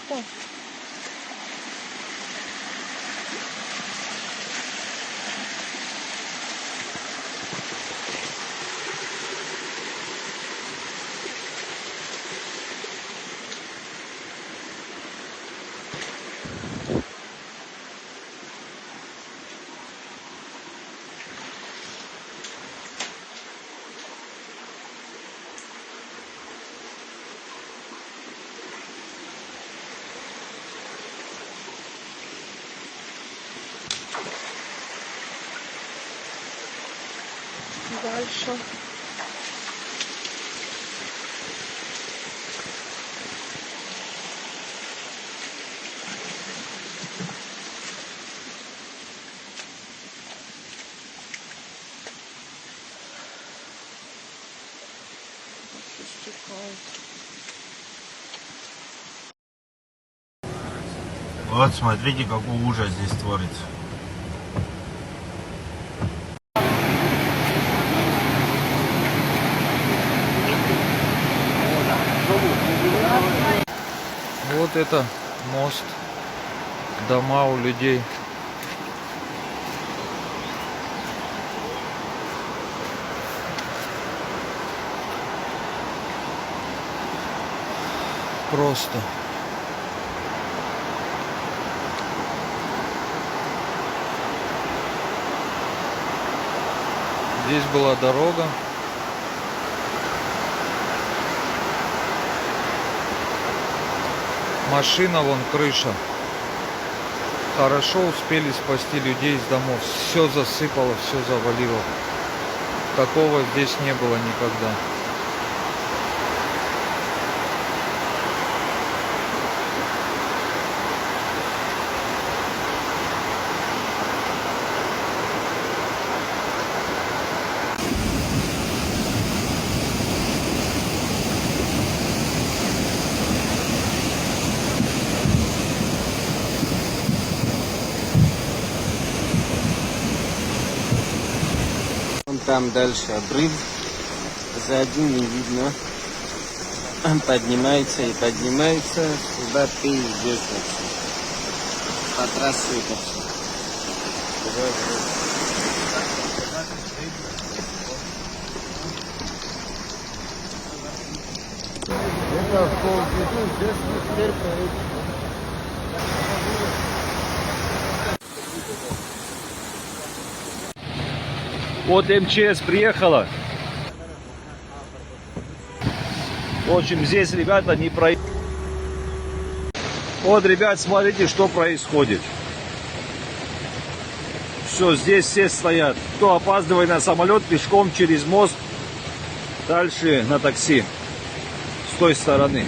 телефон. Дальше. Вот смотрите, какой ужас здесь творится. Вот это мост, дома у людей. Просто. Здесь была дорога. Машина, вон крыша. Хорошо успели спасти людей из домов. Все засыпало, все завалило. Такого здесь не было никогда. Там дальше обрыв, сзади не видно. Поднимается и поднимается, сюда пиздец вообще. По трассе это все. Это в полбеду, здесь теперь проедет. Вот МЧС приехала. В общем, здесь ребята не про... Вот, ребят, смотрите, что происходит. Все, здесь все стоят. Кто опаздывает на самолет, пешком через мост. Дальше на такси. С той стороны.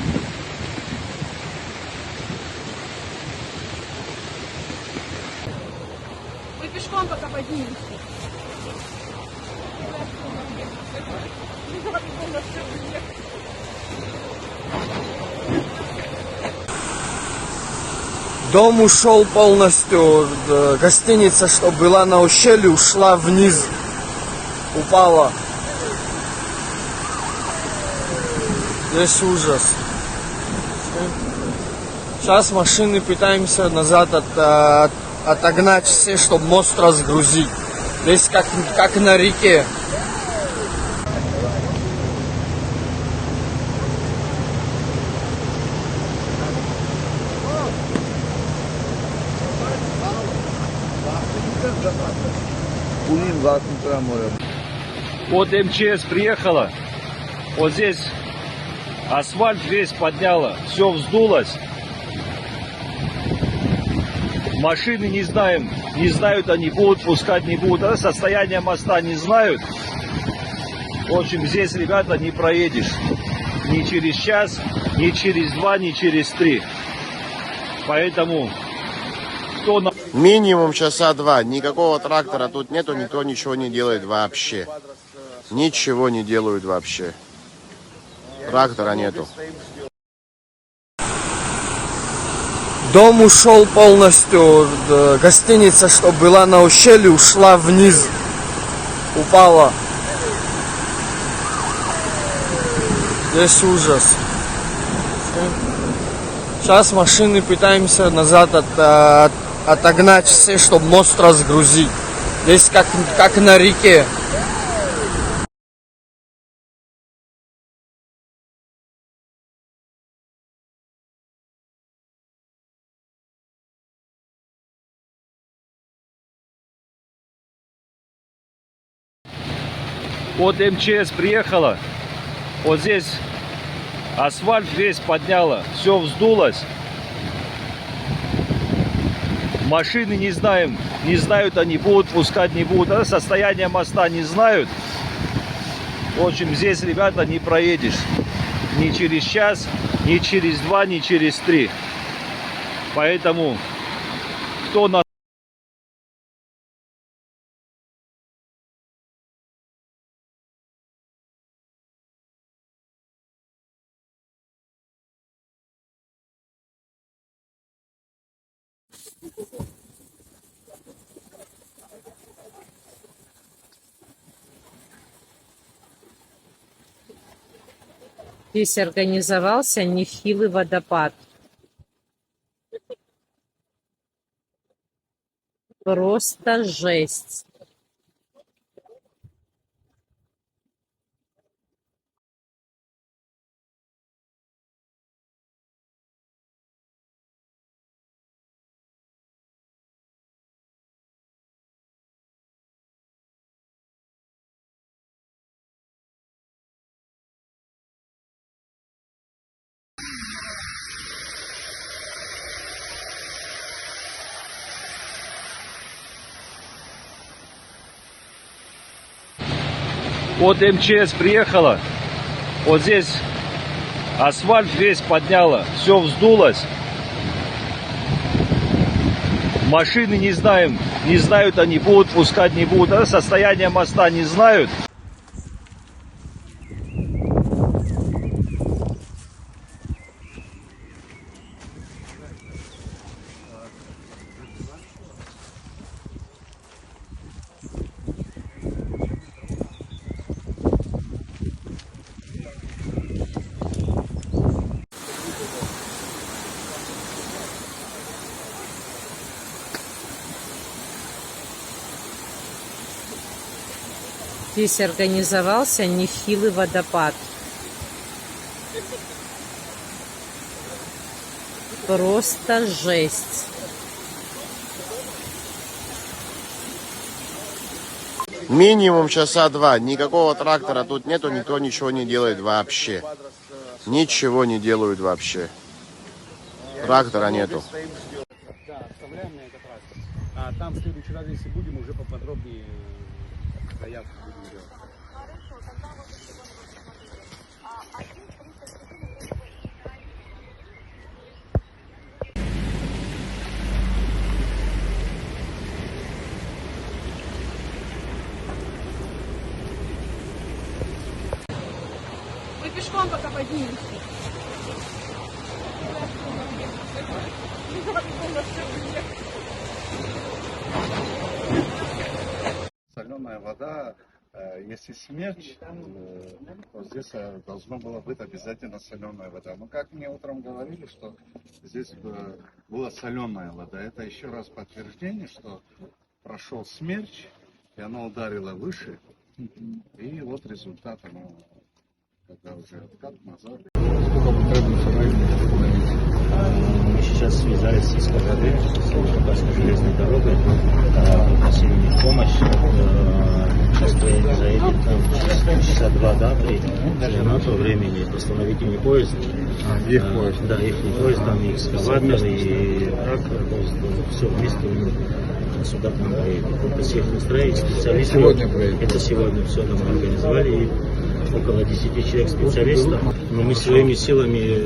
Вы пешком пока поднимемся. Дом ушел полностью. Гостиница, что была на ущелье, ушла вниз. Упала. Здесь ужас. Сейчас машины пытаемся назад отогнать все, чтобы мост разгрузить. Здесь как на реке. Вот МЧС приехала. Вот здесь асфальт весь подняла. Все вздулось. Машины не знаем. Не знают они, будут пускать, не будут. Состояние моста не знают. В общем, здесь, ребята, не проедешь. Ни через час, ни через 2, ни через 3. Поэтому... Минимум часа 2. Никакого трактора тут нету, никто ничего не делает вообще. Ничего не делают вообще. Трактора нету. Дом ушел полностью. Гостиница, что была на ущелье, ушла вниз. Упала. Здесь ужас. Сейчас машины пытаемся назад отогнать все, чтобы мост разгрузить. Здесь как на реке. Вот МЧС приехала, вот здесь асфальт весь подняла, все вздулось. Машины не знаем, не знают они, будут пускать, не будут. Состояние моста не знают. В общем, здесь, ребята, не проедешь. Ни через час, ни через 2, ни через 3. Поэтому, кто на Здесь организовался нехилый водопад. Просто жесть. Вот МЧС приехала, вот здесь асфальт весь подняла, все вздулось. Машины не знаем, не знают они, будут пускать, не будут. Состояние моста не знают. Здесь организовался нехилый водопад. Просто жесть. Минимум часа 2. Никакого трактора тут нету, никто ничего не делает вообще. Ничего не делают вообще. Трактора нету. Да, оставляем на этот раз. А там в следующий раз, если будем, уже поподробнее заявку будем делать. Мы пешком пока поднимемся. Соленая вода, если смерч, то здесь должно было быть обязательно соленая вода. Но как мне утром говорили, что здесь была соленая вода, это еще раз подтверждение, что прошел смерч, и она ударила выше, и вот результат, оно, когда уже откат назад. Мы сейчас связались с СКД, с Кавказской железной дорогой, попросили у них помощь. Сейчас заедет там часа 2, да, при на то времени восстановительный поезд. Их поезд? Да, их поезд, там и экскаватор, и трактор, то есть все вместе мы сюда к нам поедем. Это всех устраивает специалистов. Сегодня поедем? Это сегодня все нам организовали. И около 10 человек специалистов. Но мы своими силами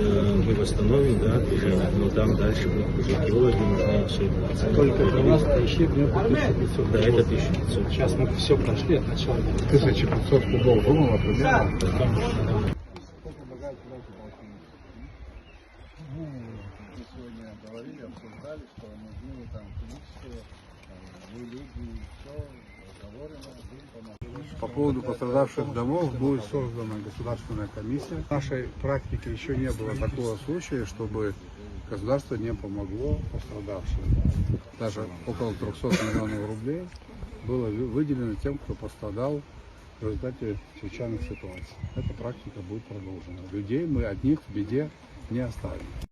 мы восстановим, да, движение. Но там дальше будут уже геологи, нужно все это. Только у нас прошли 1500. Да, это 1500. Сейчас мы все прошли от начала. 1500 кубов думала примерно. Мы сегодня говорили, обсуждали, что нужны там количество, вы люди, все, разговорено, По поводу пострадавших домов будет создана государственная комиссия. В нашей практике еще не было такого случая, чтобы государство не помогло пострадавшим. Даже около 300 миллионов рублей было выделено тем, кто пострадал в результате чрезвычайных ситуаций. Эта практика будет продолжена. Людей мы одних в беде не оставим.